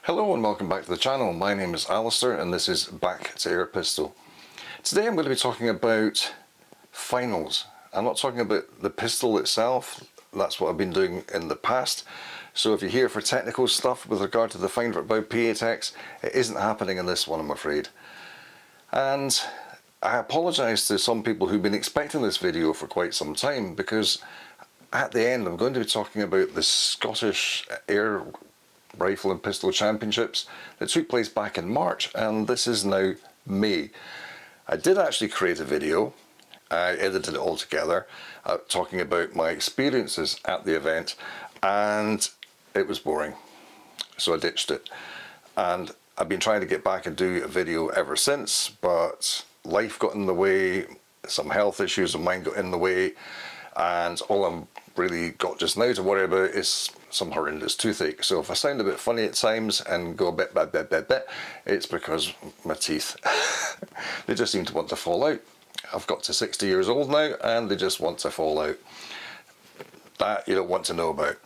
Hello and welcome back to the channel. My name is Alistair and this is Back to Air Pistol. Today I'm going to be talking about finals. I'm not talking about the pistol itself, that's what I've been doing in the past. So if you're here for technical stuff with regard to the Finder about P8X, it isn't happening in this one, I'm afraid. And I apologise to some people who've been expecting this video for quite some time, because at the end I'm going to be talking about the Scottish Air Rifle and Pistol Championships that took place back in March, and this is now May. I did actually create a video, I edited it all together, talking about my experiences at the event, and it was boring, so I ditched it. And I've been trying to get back and do a video ever since, but life got in the way, some health issues of mine got in the way, and all I'm really got just now to worry about is some horrendous toothache. So if I sound a bit funny at times and go a bit, it's because my teeth, they just seem to want to fall out. I've got to 60 years old now and they just want to fall out. That you don't want to know about.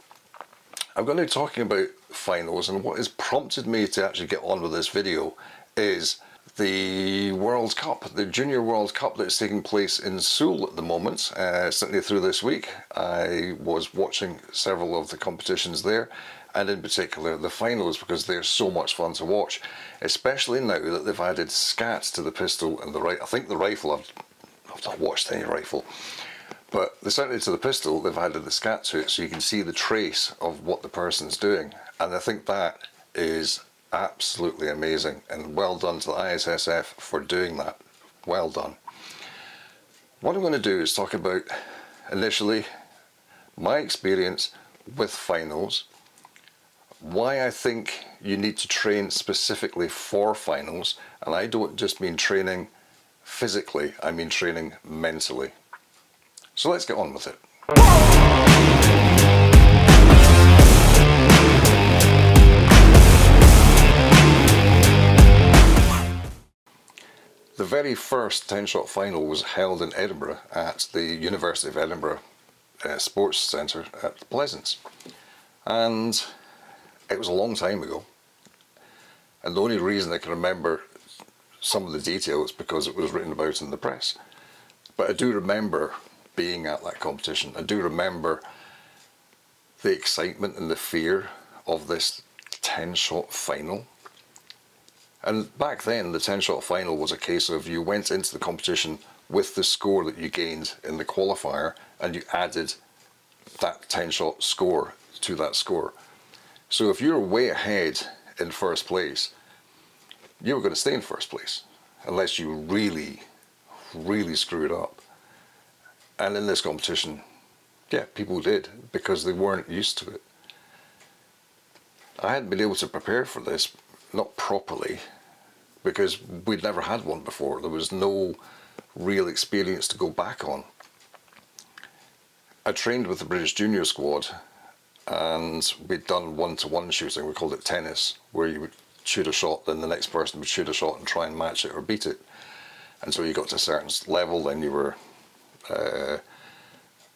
I'm going to be talking about finals, and what has prompted me to actually get on with this video is the World Cup, the Junior World Cup that's taking place in Seoul at the moment. Certainly through this week I was watching several of the competitions there, and in particular the finals, because they're so much fun to watch, especially now that they've added scats to the pistol and the I think the rifle, I've not watched any rifle, but certainly to the pistol they've added the scat to it, so you can see the trace of what the person's doing, and I think that is absolutely amazing, and well done to the ISSF for doing that. Well done. What I'm going to do is talk about initially my experience with finals, why I think you need to train specifically for finals, and I don't just mean training physically, I mean training mentally. So let's get on with it. The very first 10-shot final was held in Edinburgh at the University of Edinburgh Sports Centre at Pleasance, and it was a long time ago, and the only reason I can remember some of the details because it was written about in the press. But I do remember being at that competition. I do remember the excitement and the fear of this 10-shot final. And back then the 10-shot final was a case of you went into the competition with the score that you gained in the qualifier, and you added that 10-shot score to that score. So if you were way ahead in first place, you were going to stay in first place unless you really screwed up. And in this competition, yeah, people did, because they weren't used to it. I hadn't been able to prepare for this, not properly, because we'd never had one before. There was no real experience to go back on. I trained with the British Junior Squad, and we'd done one-to-one shooting. We called it tennis, where you would shoot a shot, then the next person would shoot a shot and try and match it or beat it. And so you got to a certain level, then you were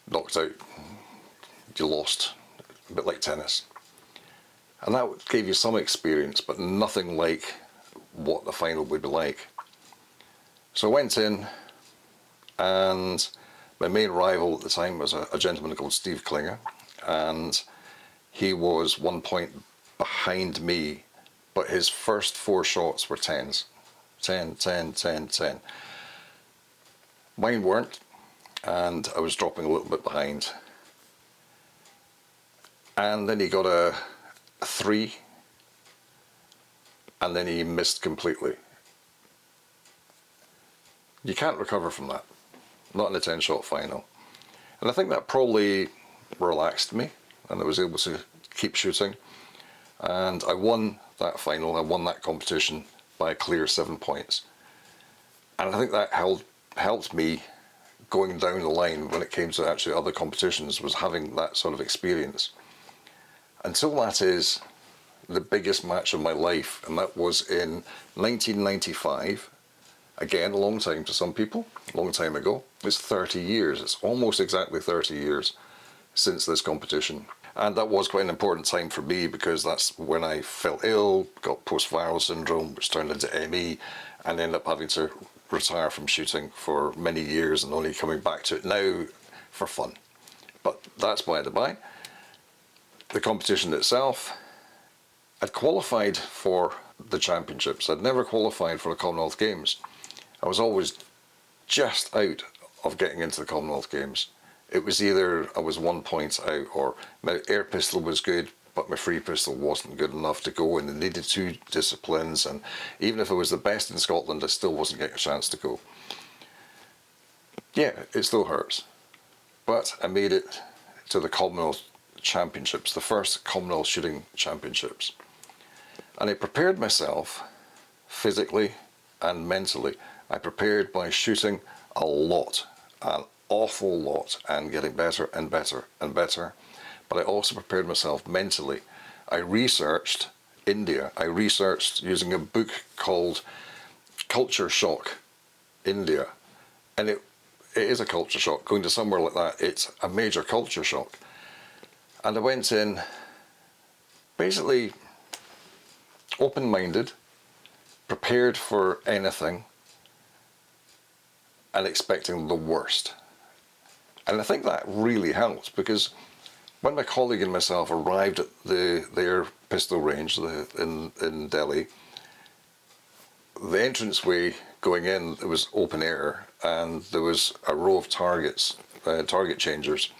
knocked out, you lost, a bit like tennis. And that gave you some experience, but nothing like what the final would be like. So I went in, and my main rival at the time was a gentleman called Steve Klinger, and he was 1 point behind me, but his first 4 shots were 10s. 10, 10, 10, 10. Mine weren't, and I was dropping a little bit behind. And then he got a 3, and then he missed completely. You can't recover from that, not in a 10-shot final. And I think that probably relaxed me, and I was able to keep shooting. And I won that final, I won that competition by a clear 7 points. And I think that helped me going down the line when it came to actually other competitions, was having that sort of experience. Until that is the biggest match of my life, and that was in 1995. Again, a long time to some people, a long time ago. It's 30 years, it's almost exactly 30 years since this competition. And that was quite an important time for me because that's when I fell ill, got post-viral syndrome, which turned into ME, and ended up having to retire from shooting for many years and only coming back to it now for fun. But that's by the by. The competition itself, I'd qualified for the championships. I'd never qualified for the Commonwealth Games. I was always just out of getting into the Commonwealth Games. It was either I was 1 point out, or my air pistol was good, but my free pistol wasn't good enough to go, and they needed 2 disciplines, and even if I was the best in Scotland, I still wasn't getting a chance to go. Yeah, it still hurts. But I made it to the Commonwealth Championships, the first Commonwealth Shooting Championships. And I prepared myself physically and mentally. I prepared by shooting a lot, an awful lot, and getting better and better and better. But I also prepared myself mentally. I researched India. I researched using a book called Culture Shock India. And it is a culture shock. Going to somewhere like that, it's a major culture shock. And I went in basically open-minded, prepared for anything, and expecting the worst. And I think that really helps, because when my colleague and myself arrived at their pistol range in Delhi, the entranceway going in, it was open air, and there was a row of targets, target changers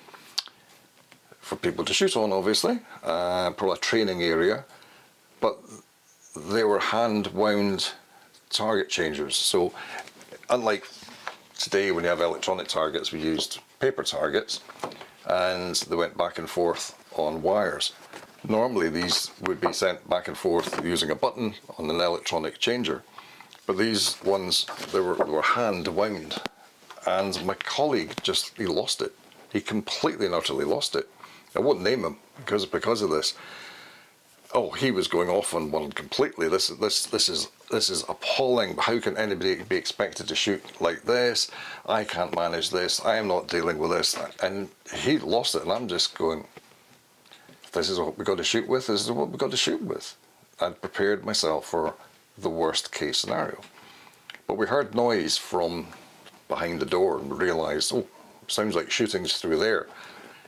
for people to shoot on, obviously, probably a training area, but they were hand-wound target changers. So unlike today when you have electronic targets, we used paper targets, and they went back and forth on wires. Normally these would be sent back and forth using a button on an electronic changer, but these ones, they were hand wound, and my colleague he lost it. He completely and utterly lost it. I won't name him because of this. Oh, he was going off on one completely. This is appalling. How can anybody be expected to shoot like this? I can't manage this. I am not dealing with this. And he lost it, and I'm just going, this is what we've got to shoot with. This is what we've got to shoot with. I'd prepared myself for the worst case scenario. But we heard noise from behind the door and realised, oh, sounds like shooting's through there.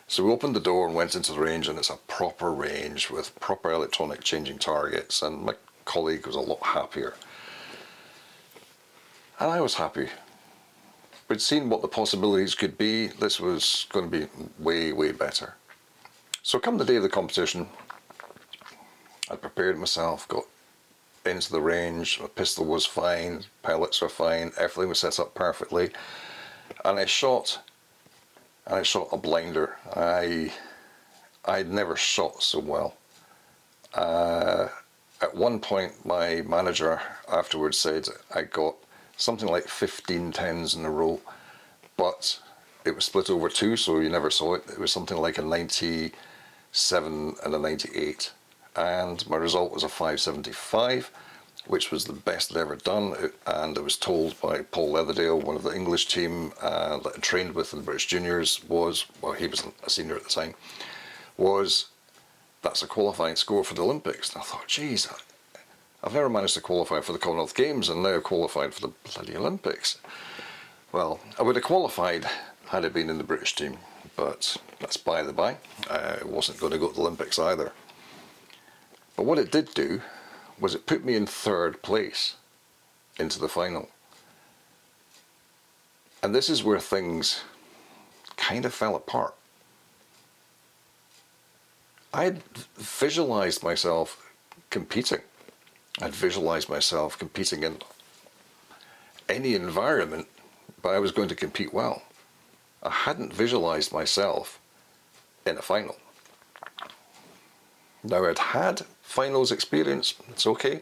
So we opened the door and went into the range, and it's a proper range with proper electronic changing targets, and my colleague was a lot happier. And I was happy. We'd seen what the possibilities could be. This was going to be way, way better. So come the day of the competition, I prepared myself, got into the range, my pistol was fine, pellets were fine, everything was set up perfectly, and I shot a blinder. I'd never shot so well. At one point, my manager afterwards said I got something like 15 10s in a row, but it was split over 2, so you never saw it. It was something like a 97 and a 98, and my result was a 575, which was the best I'd ever done. And I was told by Paul Leatherdale, one of the English team that I trained with in the British Juniors, he was a senior at the time, that's a qualifying score for the Olympics. And I thought, geez, I've never managed to qualify for the Commonwealth Games, and now I've qualified for the bloody Olympics. Well, I would have qualified had I been in the British team, but that's by the by. I wasn't going to go to the Olympics either. But what it did do was it put me in 3rd place into the final. And this is where things kind of fell apart. I'd visualised myself competing. I'd visualised myself competing in any environment, but I was going to compete well. I hadn't visualised myself in a final. Now, I'd had finals experience, it's okay.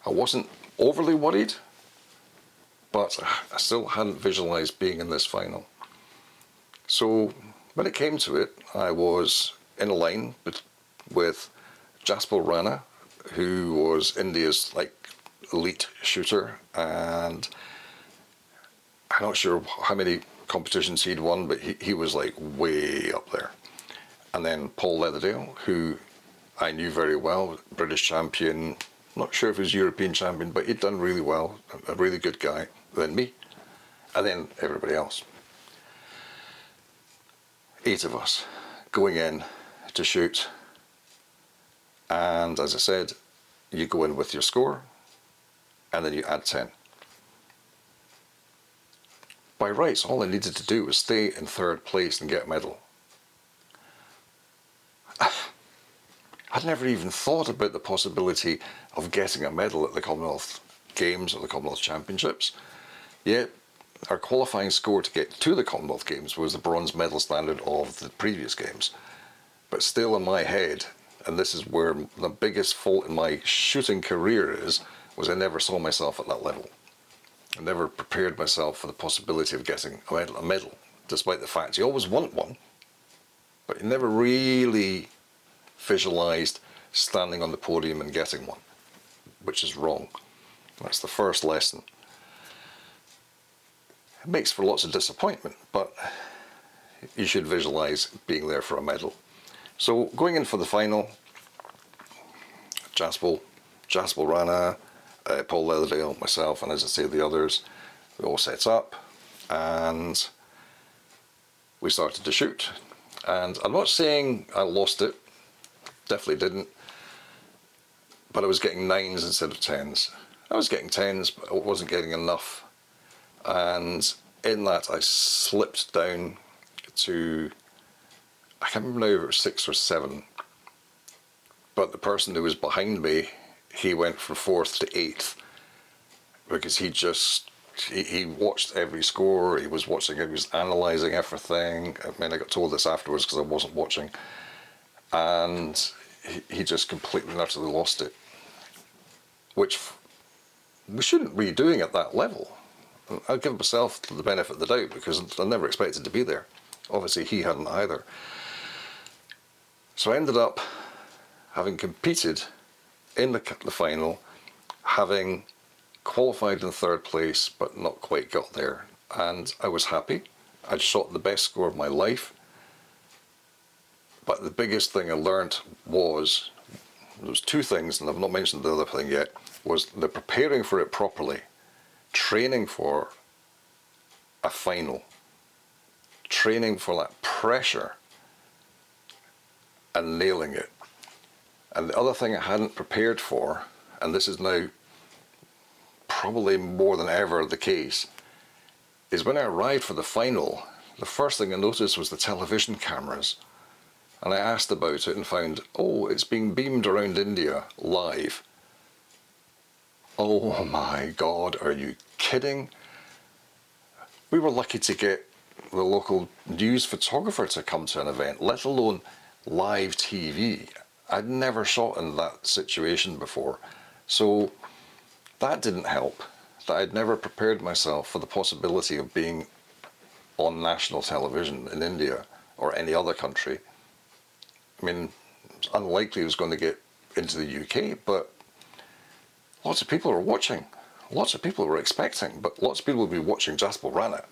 I wasn't overly worried, but I still hadn't visualised being in this final. So when it came to it, I was in a line with Jaspal Rana, who was India's elite shooter, and I'm not sure how many competitions he'd won, but he was way up there. And then Paul Leatherdale, who I knew very well, British champion, not sure if he was European champion, but he'd done really well, a really good guy, then me, and then everybody else. 8 of us going in to shoot, and as I said, you go in with your score, and then you add 10. By rights, all I needed to do was stay in 3rd place and get a medal. I'd never even thought about the possibility of getting a medal at the Commonwealth Games or the Commonwealth Championships. Yet, our qualifying score to get to the Commonwealth Games was the bronze medal standard of the previous games. But still in my head, and this is where the biggest fault in my shooting career is, was I never saw myself at that level. I never prepared myself for the possibility of getting a medal, despite the fact you always want one, but you never really visualised standing on the podium and getting one, which is wrong. That's the first lesson. It makes for lots of disappointment, but you should visualise being there for a medal. So going in for the final, Jaspel Rana, Paul Leatherdale, myself, and as I say the others, we all set up and we started to shoot. And I'm not saying I lost it, definitely didn't, but I was getting 9s instead of 10s. I was getting 10s, but I wasn't getting enough. And in that I slipped down to, I can't remember now if it was 6 or 7, but the person who was behind me, he went from 4th to 8th because he watched every score, he was watching it, he was analysing everything. I mean, I got told this afterwards because I wasn't watching, and he just completely and utterly lost it, which we shouldn't be doing at that level. I'll give myself the benefit of the doubt because I never expected to be there. Obviously he hadn't either. So I ended up having competed in the final, having qualified in 3rd place but not quite got there, and I was happy. I'd shot the best score of my life, but the biggest thing I learned was, there was 2 things, and I've not mentioned the other thing yet, was the preparing for it properly, training for a final, training for that pressure and nailing it. And the other thing I hadn't prepared for, and this is now probably more than ever the case, is when I arrived for the final, the first thing I noticed was the television cameras. And I asked about it and found, oh, it's being beamed around India live. Oh my God, are you kidding? We were lucky to get the local news photographer to come to an event, let alone live TV. I'd never shot in that situation before. So that didn't help, that I'd never prepared myself for the possibility of being on national television in India or any other country. I mean, it's unlikely it was going to get into the UK, but lots of people are watching. Lots of people were expecting, but lots of people would be watching Jaspel Rana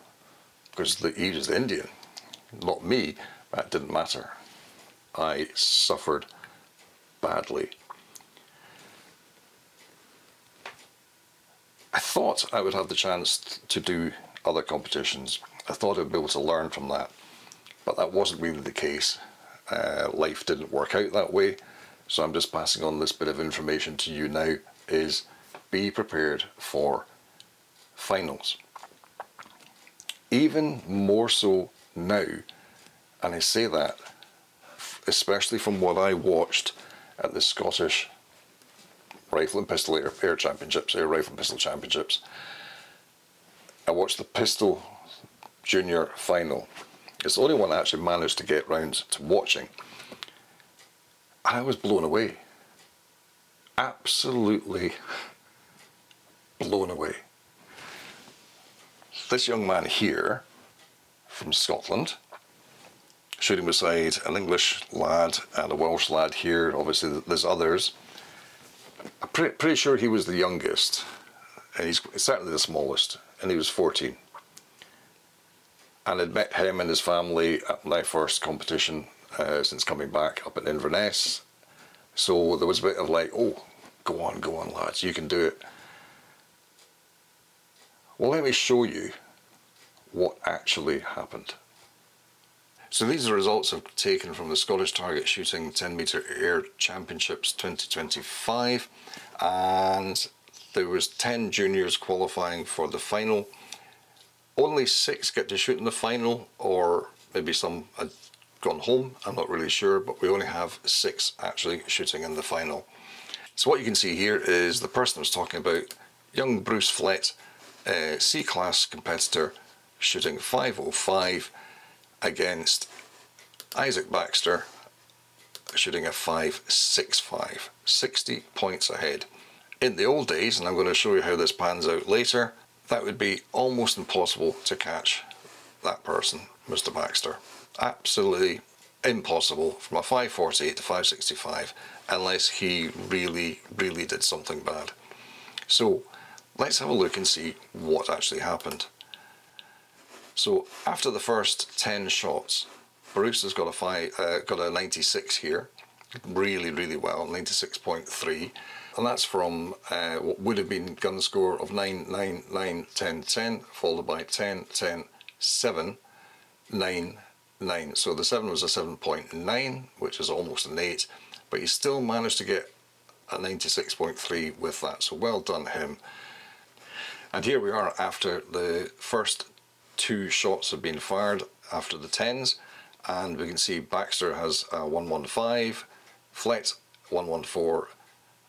because he was Indian, not me. That didn't matter. I suffered badly. I thought I would have the chance to do other competitions. I thought I'd be able to learn from that, but that wasn't really the case. Life didn't work out that way, so I'm just passing on this bit of information to you now, is be prepared for finals. Even more so now, and I say that especially from what I watched at the Scottish Rifle and Pistol Air Championships, Air Rifle and Pistol Championships. I watched the Pistol Junior Final. It's the only one I actually managed to get round to watching. And I was blown away. Absolutely blown away. This young man here, from Scotland, shooting beside an English lad and a Welsh lad here. Obviously there's others. I'm pretty sure he was the youngest, and he's certainly the smallest, and he was 14. And I'd met him and his family at my first competition since coming back up in Inverness. So there was a bit of like, oh, go on lads, you can do it. Well, let me show you what actually happened. So these are results I've taken from the Scottish Target Shooting 10 metre Air Championships 2025, and there was 10 juniors qualifying for the final. Only 6 get to shoot in the final, or maybe some had gone home, I'm not really sure, but we only have 6 actually shooting in the final. So what you can see here is the person I was talking about, young Bruce Flett, C-class competitor, shooting 505 against Isaac Baxter, shooting a 565, 60 points ahead. In the old days, and I'm going to show you how this pans out later, that would be almost impossible to catch that person, Mr. Baxter. Absolutely impossible from a 548 to 565 unless he really did something bad. So let's have a look and see what actually happened. So after the first 10 shots, Bruce has got a 96 here, really well, 96.3, and that's from what would have been gun score of 9, 9, 9, 10, 10, followed by 10, 10, 7, 9, 9. So the 7 was a 7.9, which is almost an 8, but he still managed to get a 96.3 with that, so well done him. And here we are after the first 2 shots have been fired after the 10s, and we can see Baxter has a 115, Flett 114,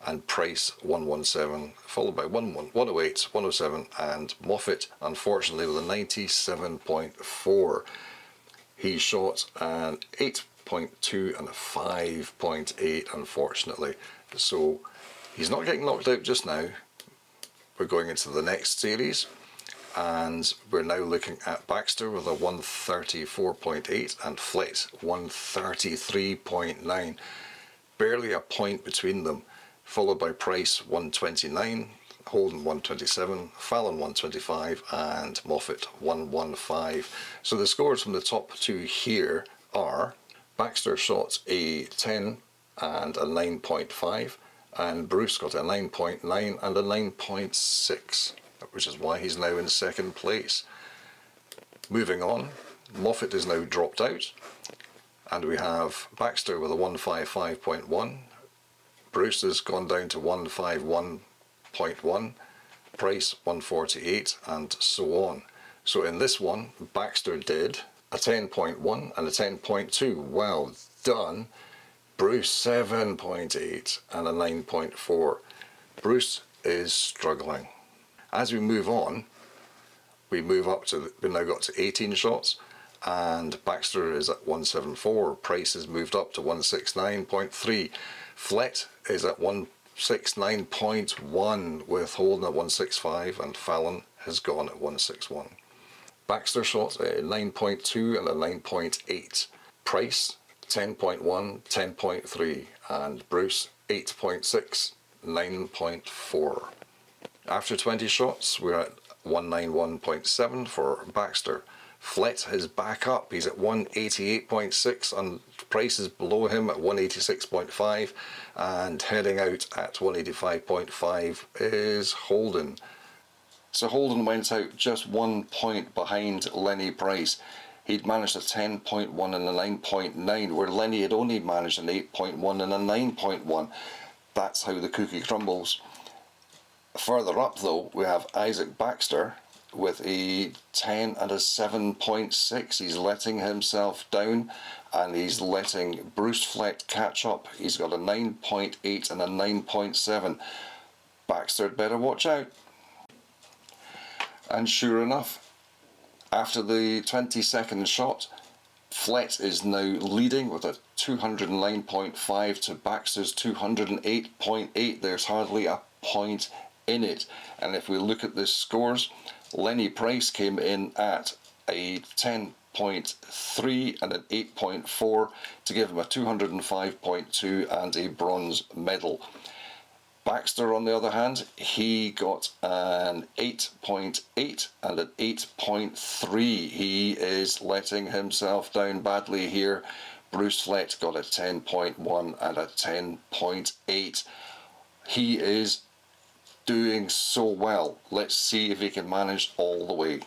and Price 117, followed by 108, 107, and Moffat, unfortunately, with a 97.4. He shot an 8.2 and a 5.8, unfortunately. So he's not getting knocked out just now. We're going into the next series, and we're now looking at Baxter with a 134.8 and Flett 133.9. Barely a point between them, followed by Price 129, Holden 127, Fallon 125, and Moffat 115. So the scores from the top 2 here are Baxter shot a 10 and a 9.5, and Bruce got a 9.9 and a 9.6, which is why he's now in second place. Moving on, Moffat is now dropped out, and we have Baxter with a 155.1, Bruce has gone down to 151.1, Price 148, and so on. So in this one, Baxter did a 10.1 and a 10.2. Well done. Bruce 7.8 and a 9.4. Bruce is struggling. As we move on, we've now got to 18 shots, and Baxter is at 174. Price has moved up to 169.3. Flett is at 169.1 with Holden at 165, and Fallon has gone at 161. Baxter shot a 9.2 and a 9.8. Price 10.1, 10.3, and Bruce 8.6, 9.4. After 20 shots, we're at 191.7 for Baxter. Flett is back up, he's at 188.6, and Price is below him at 186.5, and heading out at 185.5 is Holden. So Holden went out just 1 point behind Lenny Price. He'd managed a 10.1 and a 9.9, where Lenny had only managed an 8.1 and a 9.1. That's how the cookie crumbles. Further up though, we have Isaac Baxter with a 10 and a 7.6. He's letting himself down, and he's letting Bruce Flett catch up. He's got a 9.8 and a 9.7. Baxter had better watch out. And sure enough, after the 22nd shot, Flett is now leading with a 209.5 to Baxter's 208.8. There's hardly a point in it. And if we look at the scores, Lenny Price came in at a 10.3 and an 8.4 to give him a 205.2 and a bronze medal. Baxter, on the other hand, he got an 8.8 and an 8.3. He is letting himself down badly here. Bruce Flett got a 10.1 and a 10.8. He is doing so well. Let's see if he can manage all the way.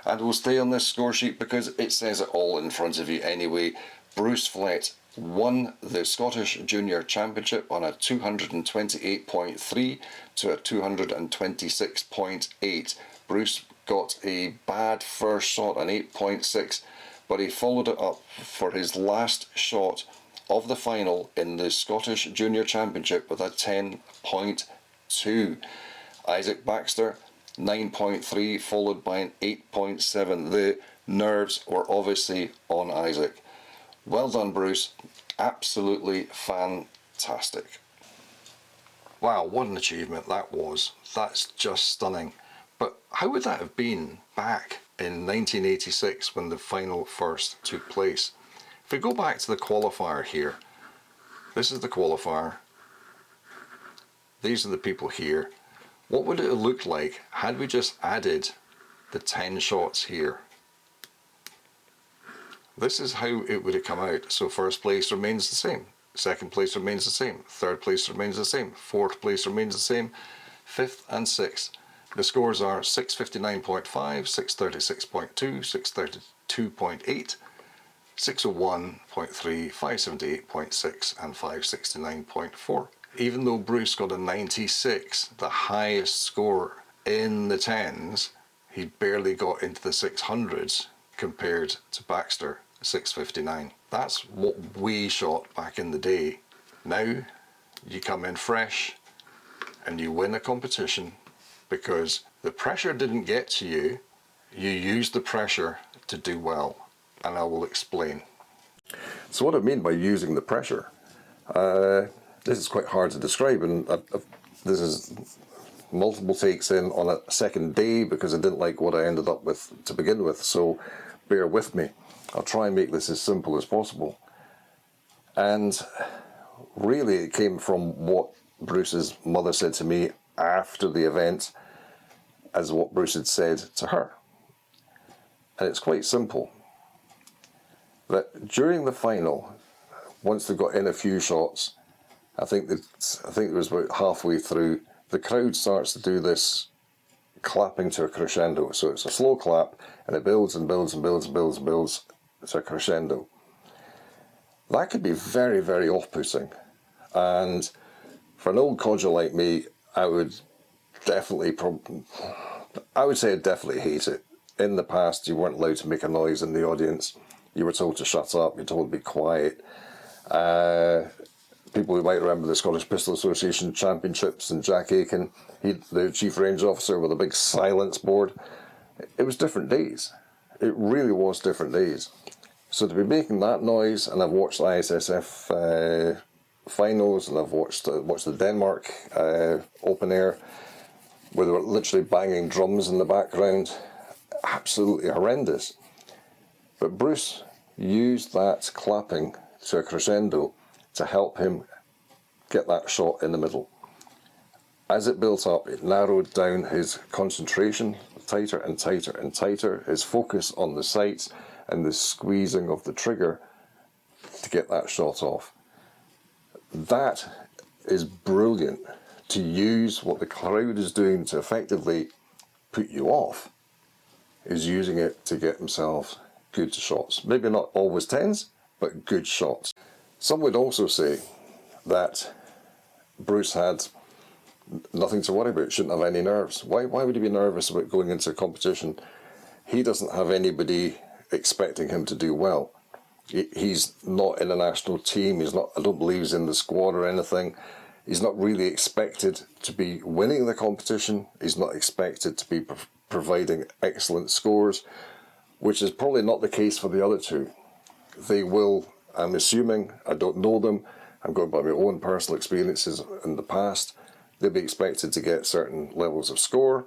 And we'll stay on this score sheet because it says it all in front of you anyway. Bruce Flett won the Scottish Junior Championship on a 228.3 to a 226.8. Bruce got a bad first shot, an 8.6, but he followed it up for his last shot of the final in the Scottish Junior Championship with a 10.2. Isaac Baxter, 9.3, followed by an 8.7. The nerves were obviously on Isaac. Well done, Bruce. Absolutely fantastic. Wow, what an achievement that was. That's just stunning. But how would that have been back in 1986 when the final first took place? If we go back to the qualifier here, this is the qualifier. These are the people here. What would it have looked like had we just added the 10 shots here? This is how it would have come out. So first place remains the same, second place remains the same, third place remains the same, fourth place remains the same, fifth and sixth. The scores are 659.5, 636.2, 632.8, 601.3, 578.6 and 569.4. Even though Bruce got a 96, the highest score in the tens, he barely got into the 600s compared to Baxter, 659. That's what we shot back in the day. Now you come in fresh and you win a competition because the pressure didn't get to you. You used the pressure to do well, and I will explain. So what I mean by using the pressure, this is quite hard to describe, and this is multiple takes in on a second day because I didn't like what I ended up with to begin with, so bear with me. I'll try and make this as simple as possible. And really it came from what Bruce's mother said to me after the event as what Bruce had said to her. And it's quite simple. That during the final, once they got in a few shots, I think it was about halfway through, the crowd starts to do this clapping to a crescendo. So it's a slow clap and it builds and builds and builds and builds and builds to a crescendo. That could be very, very off-putting. And for an old codger like me, I would definitely hate it. In the past, you weren't allowed to make a noise in the audience. You were told to shut up, you were told to be quiet. People who might remember the Scottish Pistol Association Championships and Jack Aiken, the Chief Range Officer with a big silence board. It was different days. It really was different days. So to be making that noise, and I've watched the ISSF Finals, and I've watched the Denmark Open Air, where they were literally banging drums in the background. Absolutely horrendous. But Bruce used that clapping to a crescendo to help him get that shot in the middle. As it built up, it narrowed down his concentration tighter and tighter and tighter, his focus on the sights and the squeezing of the trigger to get that shot off. That is brilliant, to use what the crowd is doing to effectively put you off, is using it to get himself good shots. Maybe not always tens, but good shots. Some would also say that Bruce had nothing to worry about, shouldn't have any nerves. Why would he be nervous about going into a competition? He doesn't have anybody expecting him to do well. He's not in a national team. He's not. I don't believe he's in the squad or anything. He's not really expected to be winning the competition. He's not expected to be providing excellent scores, which is probably not the case for the other two. They will, I'm assuming, I don't know them, I'm going by my own personal experiences in the past, they'll be expected to get certain levels of score.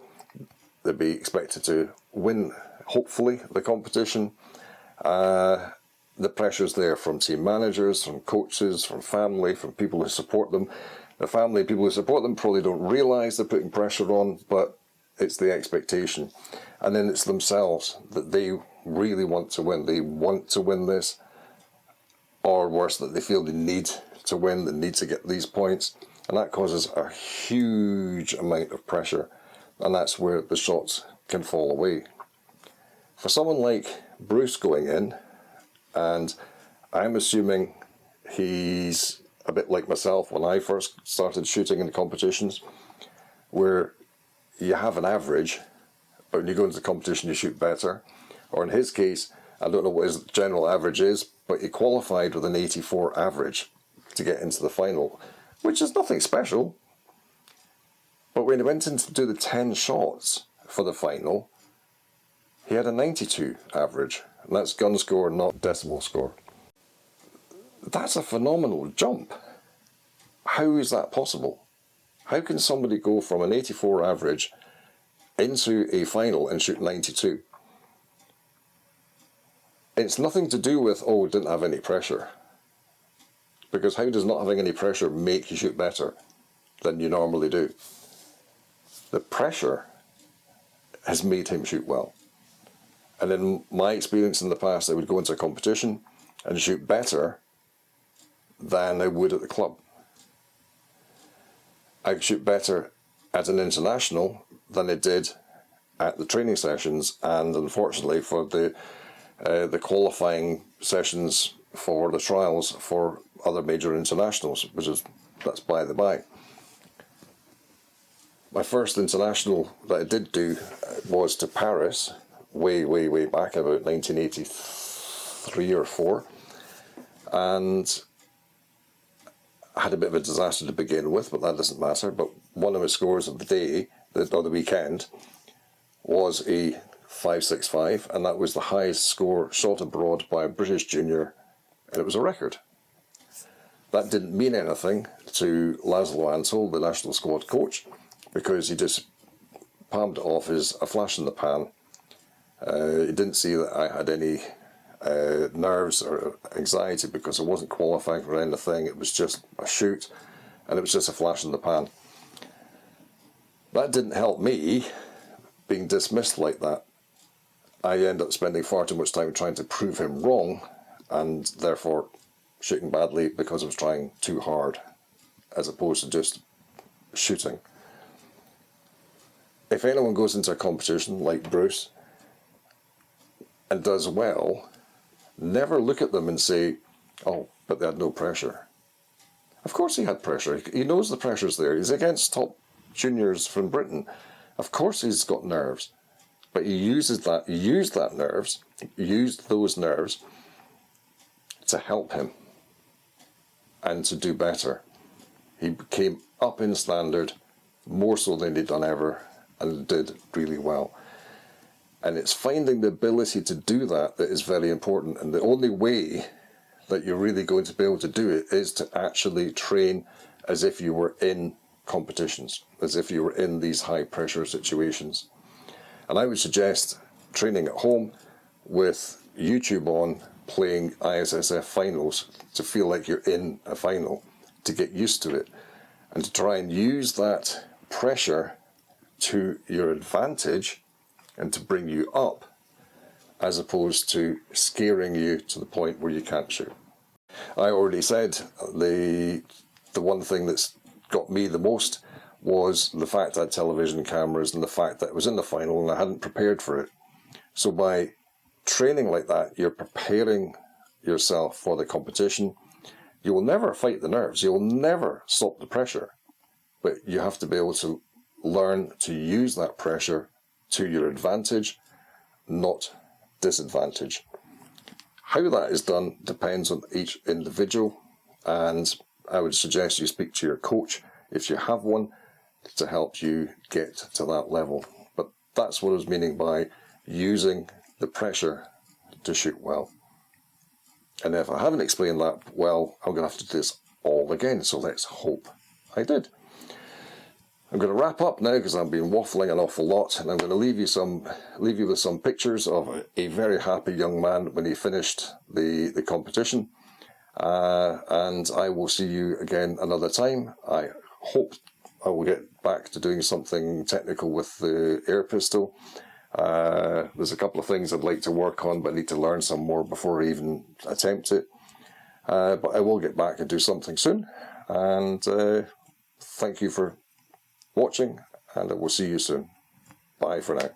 They'll be expected to win, hopefully, the competition. The pressure's there from team managers, from coaches, from family, from people who support them. The family, people who support them probably don't realise they're putting pressure on, but it's the expectation. And then it's themselves, that they really want to win. They want to win this. or worse, that they feel they need to win, they need to get these points, and that causes a huge amount of pressure, and that's where the shots can fall away. For someone like Bruce going in, and I'm assuming he's a bit like myself when I first started shooting in competitions, where you have an average, but when you go into the competition you shoot better. Or in his case, I don't know what his general average is, but he qualified with an 84 average to get into the final, which is nothing special. But when he went in to do the 10 shots for the final, he had a 92 average, and that's gun score, not decimal score. That's a phenomenal jump. How is that possible? How can somebody go from an 84 average into a final and shoot 92? It's nothing to do with, oh, didn't have any pressure. Because how does not having any pressure make you shoot better than you normally do? The pressure has made him shoot well. And in my experience in the past, I would go into a competition and shoot better than I would at the club. I'd shoot better at an international than I did at the training sessions, and unfortunately for the qualifying sessions for the trials for other major internationals, that's by the by. My first international that I did do was to Paris, way back, about 1983 or 4, and I had a bit of a disaster to begin with, but that doesn't matter. But one of my scores of the day, or the weekend, was a 5.65, and that was the highest score shot abroad by a British junior, and it was a record. That didn't mean anything to Laszlo Antol, the national squad coach, because he just palmed it off as a flash in the pan. He didn't see that I had any nerves or anxiety because I wasn't qualifying for anything. It was just a shoot, and it was just a flash in the pan. That didn't help me being dismissed like that. I ended up spending far too much time trying to prove him wrong, and therefore shooting badly because I was trying too hard as opposed to just shooting. If anyone goes into a competition like Bruce and does well, never look at them and say, oh, but they had no pressure. Of course he had pressure. He knows the pressure's there. He's against top juniors from Britain. Of course he's got nerves. But he used those nerves to help him and to do better. He came up in standard, more so than he'd done ever, and did really well. And it's finding the ability to do that is very important. And the only way that you're really going to be able to do it is to actually train as if you were in competitions, as if you were in these high pressure situations. And I would suggest training at home with YouTube on, playing ISSF Finals to feel like you're in a final, to get used to it, and to try and use that pressure to your advantage and to bring you up, as opposed to scaring you to the point where you can't shoot. I already said the one thing that's got me the most was the fact I had television cameras and the fact that it was in the final and I hadn't prepared for it. So by training like that, you're preparing yourself for the competition. You will never fight the nerves. You'll never stop the pressure. But you have to be able to learn to use that pressure to your advantage, not disadvantage. How that is done depends on each individual, and I would suggest you speak to your coach, if you have one, to help you get to that level. But that's what I was meaning by using the pressure to shoot well. And if I haven't explained that well, I'm going to have to do this all again, so let's hope I did. I'm going to wrap up now because I've been waffling an awful lot, and I'm going to leave you with some pictures of a very happy young man when he finished the competition. And I will see you again another time. I hope I will get back to doing something technical with the air pistol. There's a couple of things I'd like to work on, but I need to learn some more before I even attempt it. but I will get back and do something soon. And thank you for watching, and I will see you soon. Bye for now.